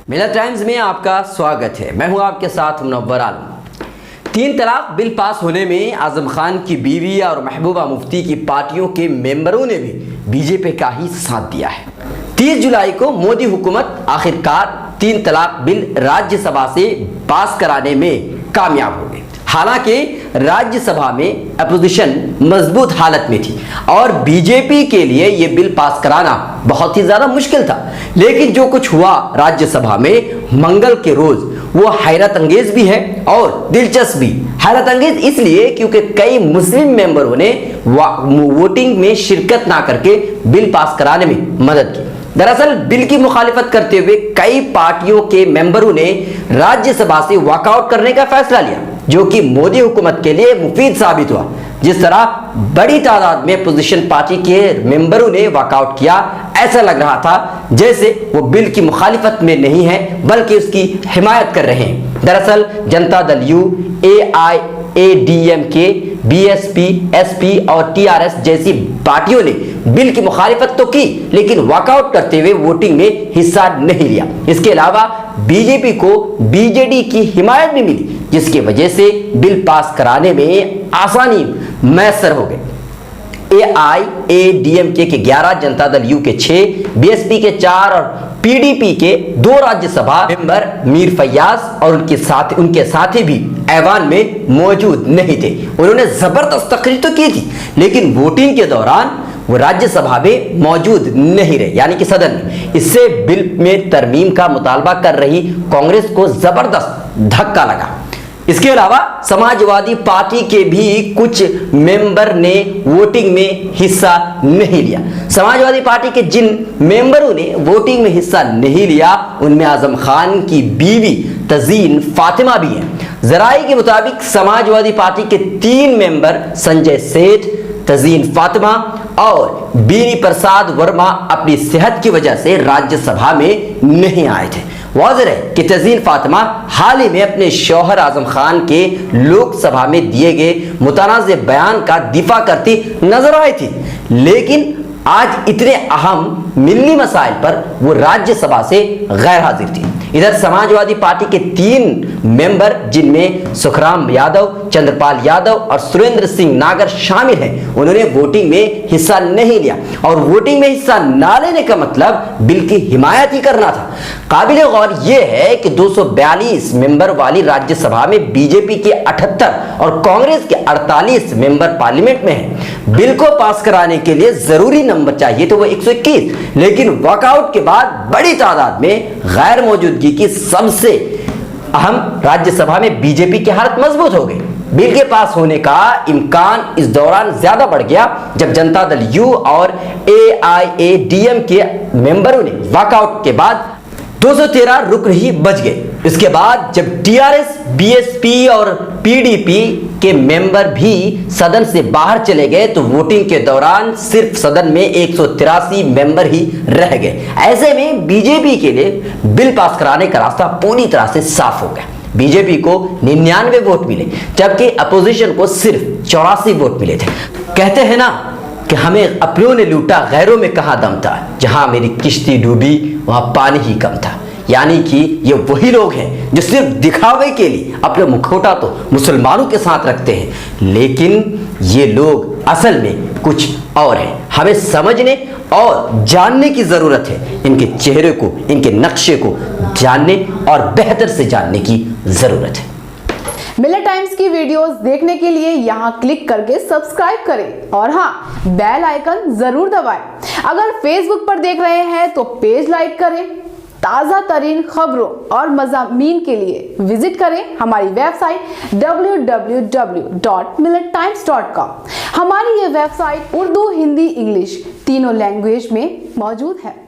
मिलत टाइम्स में आपका स्वागत है। मैं हूं आपके साथ मुनव्वर आलम। 3 तलाक बिल पास होने में आजम खान की बीवी और महबूबा मुफ्ती की पार्टियों के मेंबरों ने भी बीजेपी का ही साथ दिया है। 30 जुलाई को मोदी हुकूमत आखिरकार 3 तलाक बिल राज्यसभा से पास कराने में कामयाब हो गई। हालांकि राज्यसभा में अपोजिशन मजबूत हालत में थी और बीजेपी के लिए यह बिल पास कराना बहुत ही ज्यादा मुश्किल था। लेकिन जो कुछ हुआ राज्यसभा में मंगल के रोज वो हैरत अंगेज भी है और दिलचस्प भी। हैरत अंगेज इसलिए क्योंकि कई मुस्लिम मेंबरों ने वोटिंग में शिरकत ना करके बिल पास कराने में मदद की। दरअसल बिल की मुखालिफत करते हुए कई पार्टियों के मेंबरों ने राज्यसभा से वॉकआउट करने का फैसला लिया, जो कि मोदी हुकूमत के लिए मुफीद साबित हुआ। जिस तरह बड़ी तादाद में अपोजिशन पार्टी के मेंबरों ने वॉकआउट किया, ऐसा लग रहा था जैसे वो बिल की मुखालिफत में नहीं है बल्कि उसकी हिमायत कर रहे हैं। दरअसल Janata Dal you, AIADMK, BSP, SP और TRS जैसी पार्टियों ने बिल की मुखालिफत तो की, लेकिन वॉकआउट करते हुए वोटिंग में हिस्सा नहीं लिया। इसके अलावा बीजेपी को BJD की हिमायत भी मिली, जिसकी वजह से बिल पास कराने में आसानी मैसर हो गई। AIADMK के 11, जनता दल यू के 6, BSP के 4 और PDP के 2 राज्यसभा मेंबर मीर फैयाज और उनके साथी भी ऐवान में मौजूद नहीं थे। उन्होंने जबरदस्त तकरीर तो की थी, लेकिन वोटिंग के दौरान वो राज्यसभा में मौजूद नहीं रहे, यानी कि सदन में। इससे बिल में तरमीम का मुतालबा कर रही कांग्रेस को जबरदस्त धक्का लगा। इसके अलावा समाजवादी पार्टी के भी कुछ मेंबर ने वोटिंग में हिस्सा नहीं लिया। समाजवादी पार्टी के जिन मेंबरों ने वोटिंग में हिस्सा नहीं लिया, उनमें आजम खान की बीवी तजीन फातिमा भी है। जराई के मुताबिक समाजवादी पार्टी के 3 मेंबर संजय सेठ, तजीन फातिमा और बीनी प्रसाद वर्मा अपनी सेहत की वजह से राज्यसभा में नहीं आए थे। वाज़ेह है कि तजीन फातिमा हाल ही में अपने शौहर आजम खान के लोकसभा में दिए गए मुतनाज़ बयान का दिफा करती नजर आई थी, लेकिन आज इतने अहम मिल्ली मसाइल पर वो राज्यसभा से गैर हाजिर थी। इधर समाजवादी पार्टी के 3 मेंबर, जिनमें सुखराम यादव, चंद्रपाल यादव और सुरेंद्र सिंह नागर शामिल हैं, उन्होंने वोटिंग में हिस्सा नहीं लिया और वोटिंग में हिस्सा ना लेने का मतलब बिल की हिमायत ही करना था। काबिल गौर यह है कि 242 मेंबर वाली राज्यसभा में बीजेपी के 78 और कांग्रेस के 48 मेंबर पार्लियामेंट में हैं। बिल को पास कराने के लिए जरूरी नंबर चाहिए तो वो 121, लेकिन वॉकआउट के बाद बड़ी तादाद में गैर मौजूदगी की सबसे अहम राज्यसभा में बीजेपी की हालत मजबूत हो गई। बिल के पास होने का इम्कान इस दौरान ज्यादा बढ़ गया जब जनता दल यू और AIADMK के मेंबरों ने वॉकआउट के बाद 213 रुकन ही बच गए। इसके बाद जब TRS, BSP और PDP के मेंबर भी सदन से बाहर चले गए तो वोटिंग के दौरान सिर्फ सदन में 183 मेंबर ही रह गए। ऐसे में बीजेपी के लिए बिल पास कराने का रास्ता पूरी तरह से साफ हो गया। बीजेपी को 99 वोट मिले, जबकि अपोजिशन को सिर्फ 84 वोट मिले थे। कहते हैं ना कि हमें अपनों ने लूटा, गैरों में कहां दम था। जहां मेरी किश्ती डूबी वहां पानी ही कम था। यानी कि ये वही लोग हैं जो सिर्फ दिखावे के लिए अपने मुखौटा तो मुसलमानों के साथ रखते हैं, लेकिन ये लोग असल में कुछ और हैं। हमें समझने और जानने की जरूरत है। इनके चेहरे को, इनके नक्शे को जानने और बेहतर से जानने की जरूरत है। मिलत टाइम्स की वीडियोस देखने के लिए यहाँ क्लिक करके सब्सक्राइब करें और हाँ, बेल आइकन जरूर दबाएं। अगर फेसबुक पर देख रहे हैं तो पेज लाइक करें। ताज़ा तरीन खबरों और मज़ामीन के लिए विजिट करें हमारी वेबसाइट www.millettimes.com। हमारी ये वेबसाइट उर्दू, हिंदी, इंग्लिश तीनों लैंग्वेज में मौजूद है।